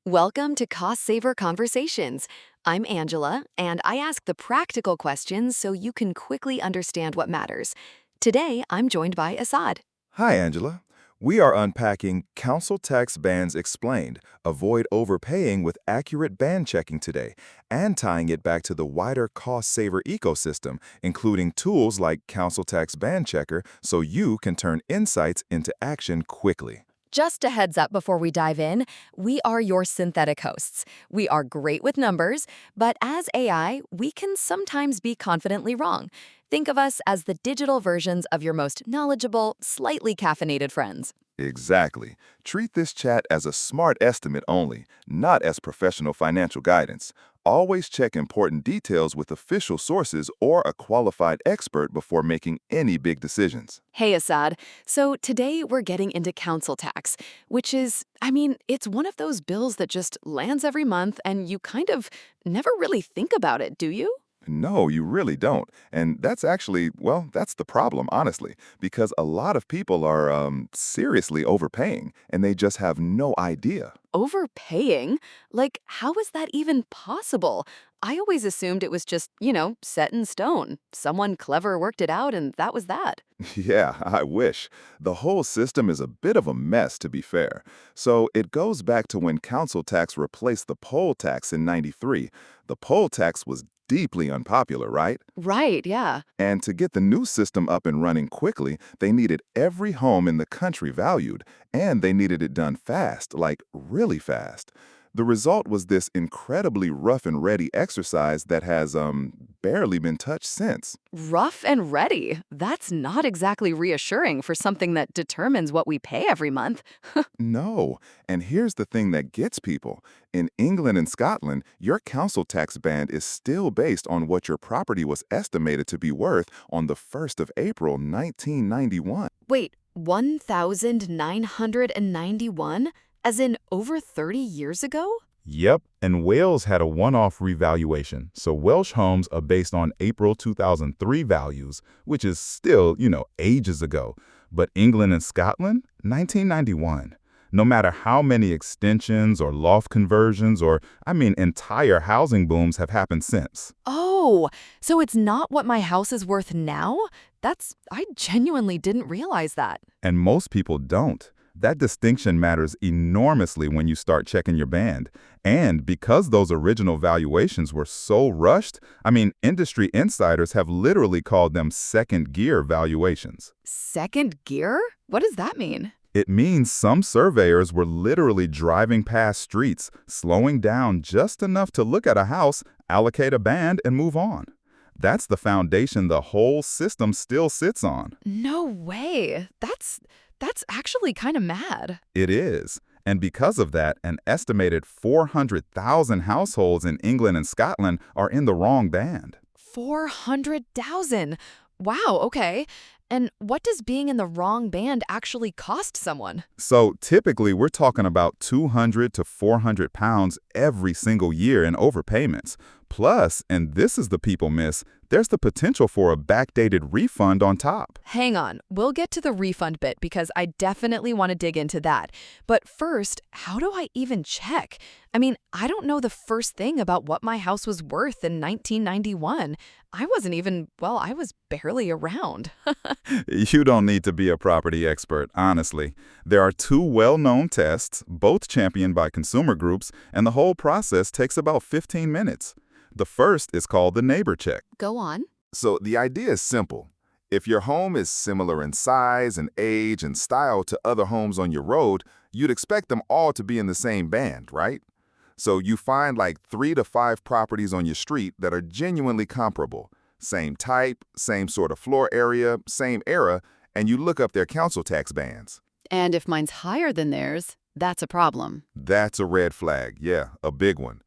Welcome to Cost Saver Conversations. I'm Angela, and I ask the practical questions so you can quickly understand what matters. Today, I'm joined by Assad. Hi, Angela. We are unpacking Council Tax Bans Explained, Avoid Overpaying with Accurate Ban Checking today, and tying it back to the wider cost saver ecosystem, including tools like Council Tax Ban Checker so you can turn insights into action quickly. Just a heads up before we dive in, we are your synthetic hosts. We are great with numbers, but as AI, we can sometimes be confidently wrong. Think of us as the digital versions of your most knowledgeable, slightly caffeinated friends. Exactly. Treat this chat as a smart estimate only, not as professional financial guidance. Always check important details with official sources or a qualified expert before making any big decisions. Hey, Assad. So today we're getting into council tax, which is, it's one of those bills that just lands every month and you kind of never really think about it, do you? No, you really don't. And that's actually, well, that's the problem, honestly, because a lot of people are seriously overpaying and they just have no idea. Overpaying? Like, how is that even possible? I always assumed it was just, set in stone. Someone clever worked it out and that was that. Yeah, I wish. The whole system is a bit of a mess, to be fair. So it goes back to when council tax replaced the poll tax in '93. The poll tax was deeply unpopular, right? Right, yeah. And to get the new system up and running quickly, they needed every home in the country valued, and they needed it done fast, like really fast. The result was this incredibly rough and ready exercise that has barely been touched since. Rough and ready. That's not exactly reassuring for something that determines what we pay every month. No, and here's the thing that gets people. In England and Scotland, your council tax band is still based on what your property was estimated to be worth on the 1st of April, 1991. Wait, 1,991? As in over 30 years ago? Yep, and Wales had a one-off revaluation, so Welsh homes are based on April 2003 values, which is still, ages ago. But England and Scotland, 1991. No matter how many extensions or loft conversions or, entire housing booms have happened since. Oh, so it's not what my house is worth now? I genuinely didn't realize that. And most people don't. That distinction matters enormously when you start checking your band. And because those original valuations were so rushed, industry insiders have literally called them second gear valuations. Second gear? What does that mean? It means some surveyors were literally driving past streets, slowing down just enough to look at a house, allocate a band, and move on. That's the foundation the whole system still sits on. No way. That's actually kind of mad. It is. And because of that, an estimated 400,000 households in England and Scotland are in the wrong band. 400,000. Wow, okay. And what does being in the wrong band actually cost someone? So typically, we're talking about 200 to 400 pounds every single year in overpayments. Plus, and this is the people miss, there's the potential for a backdated refund on top. Hang on, we'll get to the refund bit because I definitely want to dig into that. But first, how do I even check? I don't know the first thing about what my house was worth in 1991. I was barely around. You don't need to be a property expert, honestly. There are two well-known tests, both championed by consumer groups, and the whole process takes about 15 minutes. The first is called the neighbor check. Go on. So the idea is simple. If your home is similar in size and age and style to other homes on your road, you'd expect them all to be in the same band, right? So you find like 3 to 5 properties on your street that are genuinely comparable. Same type, same sort of floor area, same era, and you look up their council tax bands. And if mine's higher than theirs, that's a problem. That's a red flag, yeah, a big one.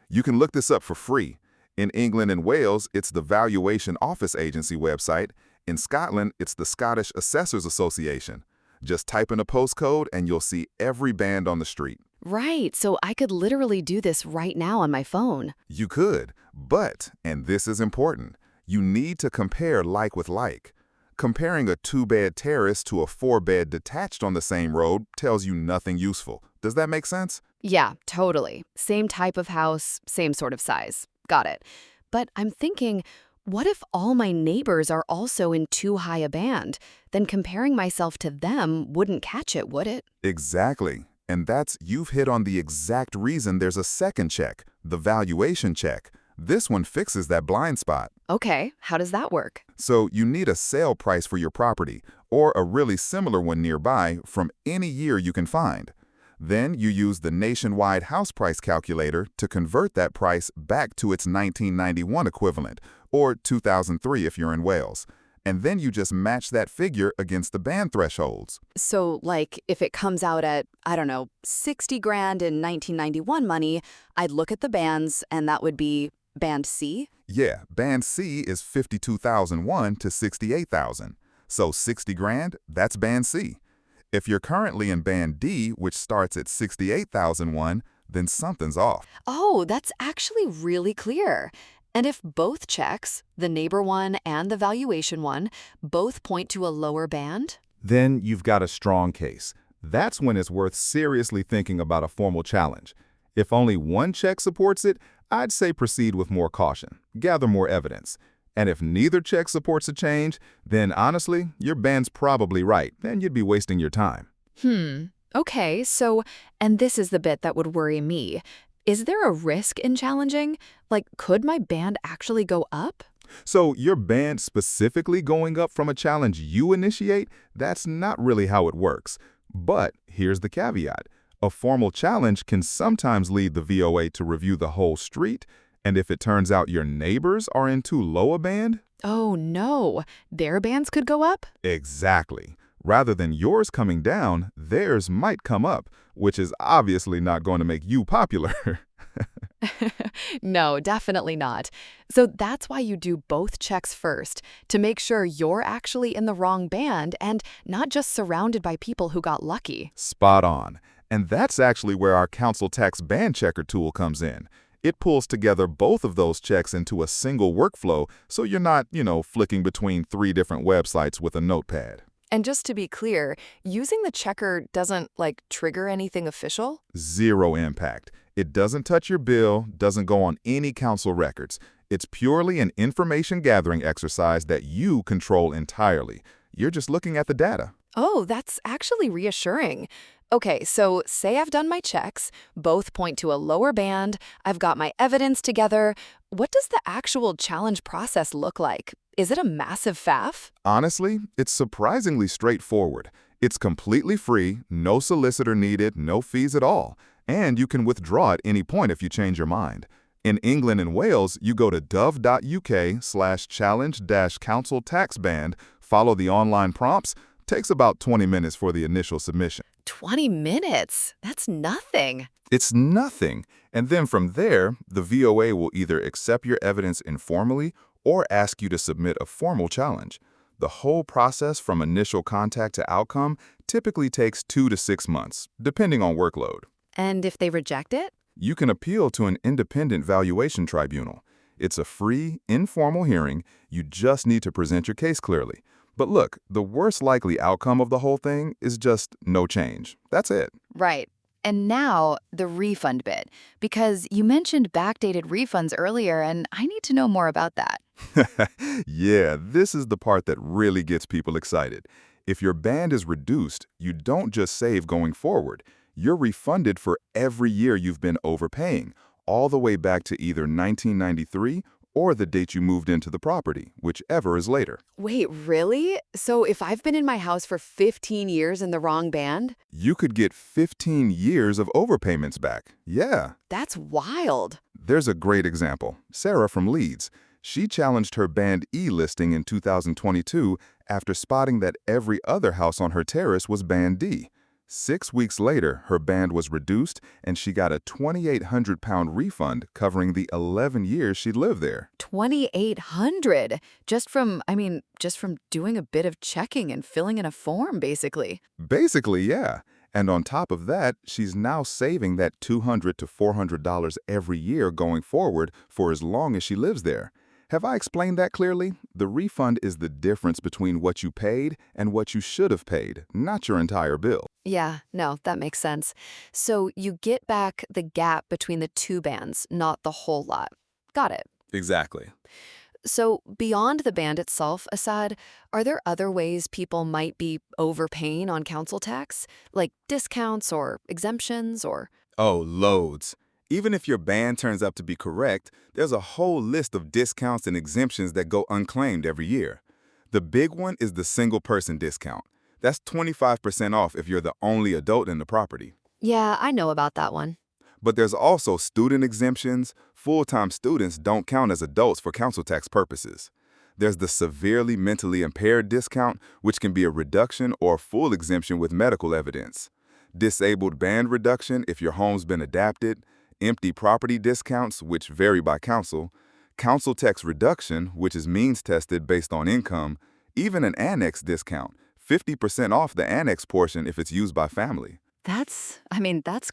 You can look this up for free. In England and Wales, it's the Valuation Office Agency website. In Scotland, it's the Scottish Assessors Association. Just type in a postcode and you'll see every band on the street. Right, so I could literally do this right now on my phone. You could, but, and this is important, you need to compare like with like. Comparing a two-bed terrace to a four-bed detached on the same road tells you nothing useful. Does that make sense? Yeah, totally. Same type of house, same sort of size. Got it. But I'm thinking, what if all my neighbors are also in too high a band? Then comparing myself to them wouldn't catch it, would it? Exactly. And you've hit on the exact reason there's a second check, the valuation check. This one fixes that blind spot. Okay, how does that work? So you need a sale price for your property, or a really similar one nearby from any year you can find. Then you use the nationwide house price calculator to convert that price back to its 1991 equivalent, or 2003 if you're in Wales. And then you just match that figure against the band thresholds. So, like, if it comes out at, I don't know, 60 grand in 1991 money, I'd look at the bands, and that would be band C? Yeah, band C is 52,001 to 68,000. So 60 grand, that's band C. If you're currently in band D, which starts at 68,001, then something's off. Oh, that's actually really clear. And if both checks, the neighbor one and the valuation one, both point to a lower band? Then you've got a strong case. That's when it's worth seriously thinking about a formal challenge. If only one check supports it, I'd say proceed with more caution, gather more evidence. And if neither check supports a change, then honestly, your band's probably right, and you'd be wasting your time. Okay, so, and this is the bit that would worry me. Is there a risk in challenging? Like, could my band actually go up? So your band specifically going up from a challenge you initiate, that's not really how it works. But here's the caveat. A formal challenge can sometimes lead the VOA to review the whole street, and if it turns out your neighbors are in too low a band? Oh no, their bands could go up? Exactly. Rather than yours coming down, theirs might come up, which is obviously not going to make you popular. No, definitely not. So that's why you do both checks first, to make sure you're actually in the wrong band and not just surrounded by people who got lucky. Spot on. And that's actually where our Council Tax Band Checker tool comes in. It pulls together both of those checks into a single workflow, so you're not, flicking between 3 different websites with a notepad. And just to be clear, using the checker doesn't, trigger anything official? Zero impact. It doesn't touch your bill, doesn't go on any council records. It's purely an information gathering exercise that you control entirely. You're just looking at the data. Oh, that's actually reassuring. Okay, so say I've done my checks, both point to a lower band, I've got my evidence together. What does the actual challenge process look like? Is it a massive faff? Honestly, it's surprisingly straightforward. It's completely free, no solicitor needed, no fees at all. And you can withdraw at any point if you change your mind. In England and Wales, you go to dove.uk/challenge-council tax band, follow the online prompts. Takes about 20 minutes for the initial submission. 20 minutes? That's nothing. It's nothing. And then from there, the VOA will either accept your evidence informally or ask you to submit a formal challenge. The whole process from initial contact to outcome typically takes 2 to 6 months, depending on workload. And if they reject it? You can appeal to an independent valuation tribunal. It's a free, informal hearing. You just need to present your case clearly. But look, the worst likely outcome of the whole thing is just no change. That's it. Right. And now, the refund bit. Because you mentioned backdated refunds earlier, and I need to know more about that. Yeah, this is the part that really gets people excited. If your band is reduced, you don't just save going forward. You're refunded for every year you've been overpaying, all the way back to either 1993 or the date you moved into the property, whichever is later. Wait, really? So if I've been in my house for 15 years in the wrong band? You could get 15 years of overpayments back. Yeah. That's wild. There's a great example. Sarah from Leeds. She challenged her Band E listing in 2022 after spotting that every other house on her terrace was Band D. 6 weeks later, her band was reduced, and she got a £2,800 refund covering the 11 years she'd lived there. 2,800? Just from doing a bit of checking and filling in a form, basically. Basically, yeah. And on top of that, she's now saving that $200 to $400 every year going forward for as long as she lives there. Have I explained that clearly? The refund is the difference between what you paid and what you should have paid, not your entire bill. Yeah, no, that makes sense. So you get back the gap between the two bands, not the whole lot. Got it. Exactly. So beyond the band itself, Assad, are there other ways people might be overpaying on council tax? Like discounts or exemptions or... Oh, loads. Even if your band turns out to be correct, there's a whole list of discounts and exemptions that go unclaimed every year. The big one is the single-person discount. That's 25% off if you're the only adult in the property. Yeah, I know about that one. But there's also student exemptions. Full-time students don't count as adults for council tax purposes. There's the severely mentally impaired discount, which can be a reduction or full exemption with medical evidence. Disabled band reduction if your home's been adapted. Empty property discounts, which vary by council. Council tax reduction, which is means tested based on income. Even an annex discount, 50% off the annex portion if it's used by family. That's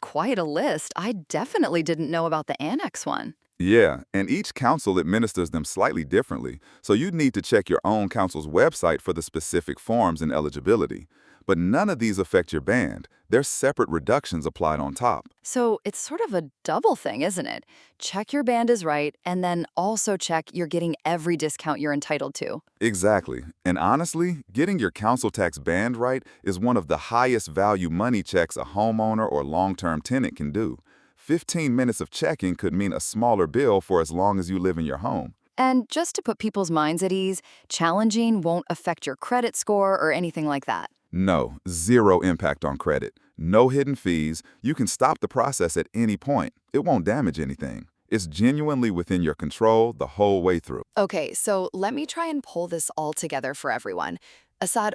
quite a list. I definitely didn't know about the annex one. Yeah, and each council administers them slightly differently, so you'd need to check your own council's website for the specific forms and eligibility. But none of these affect your band. They're separate reductions applied on top. So it's sort of a double thing, isn't it? Check your band is right, and then also check you're getting every discount you're entitled to. Exactly. And honestly, getting your council tax band right is one of the highest value money checks a homeowner or long-term tenant can do. 15 minutes of checking could mean a smaller bill for as long as you live in your home. And just to put people's minds at ease, challenging won't affect your credit score or anything like that. No, zero impact on credit. No hidden fees. You can stop the process at any point. It won't damage anything. It's genuinely within your control the whole way through. Okay, so let me try and pull this all together for everyone. Assad,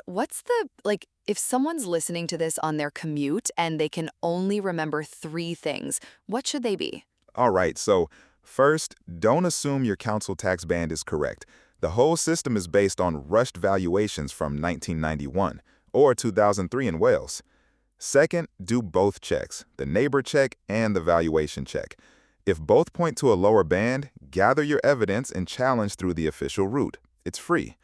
if someone's listening to this on their commute and they can only remember 3 things, what should they be? All right, so first, don't assume your council tax band is correct. The whole system is based on rushed valuations from 1991 or 2003 in Wales. Second, do both checks, the neighbor check and the valuation check. If both point to a lower band, gather your evidence and challenge through the official route. It's free.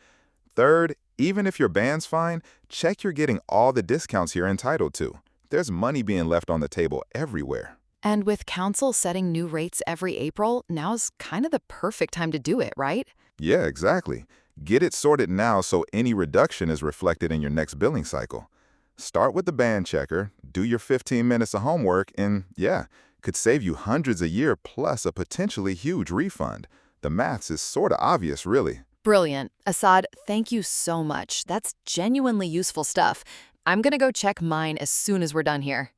Third, even if your band's fine, check you're getting all the discounts you're entitled to. There's money being left on the table everywhere. And with council setting new rates every April, now's kind of the perfect time to do it, right? Yeah, exactly. Get it sorted now so any reduction is reflected in your next billing cycle. Start with the band checker, do your 15 minutes of homework, and could save you hundreds a year plus a potentially huge refund. The maths is sort of obvious, really. Brilliant. Assad, thank you so much. That's genuinely useful stuff. I'm gonna go check mine as soon as we're done here.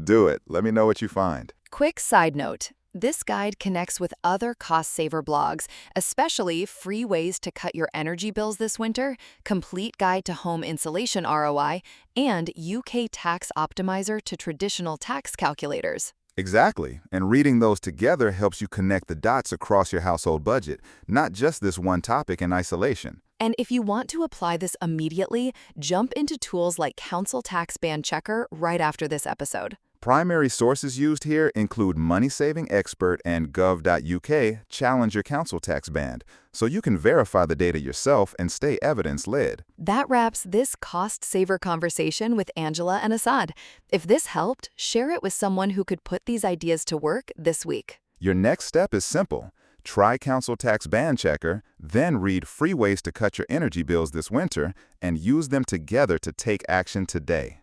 Do it. Let me know what you find. Quick side note. This guide connects with other cost-saver blogs, especially Free Ways to Cut Your Energy Bills This Winter, Complete Guide to Home Insulation ROI, and UK Tax Optimizer to Traditional Tax Calculators. Exactly. And reading those together helps you connect the dots across your household budget, not just this one topic in isolation. And if you want to apply this immediately, jump into tools like Council Tax Band Checker right after this episode. Primary sources used here include Money Saving Expert and gov.uk Challenge Your Council Tax Band, so you can verify the data yourself and stay evidence-led. That wraps this cost-saver conversation with Angela and Assad. If this helped, share it with someone who could put these ideas to work this week. Your next step is simple. Try Council Tax Band Checker, then read Free Ways to Cut Your Energy Bills This Winter, and use them together to take action today.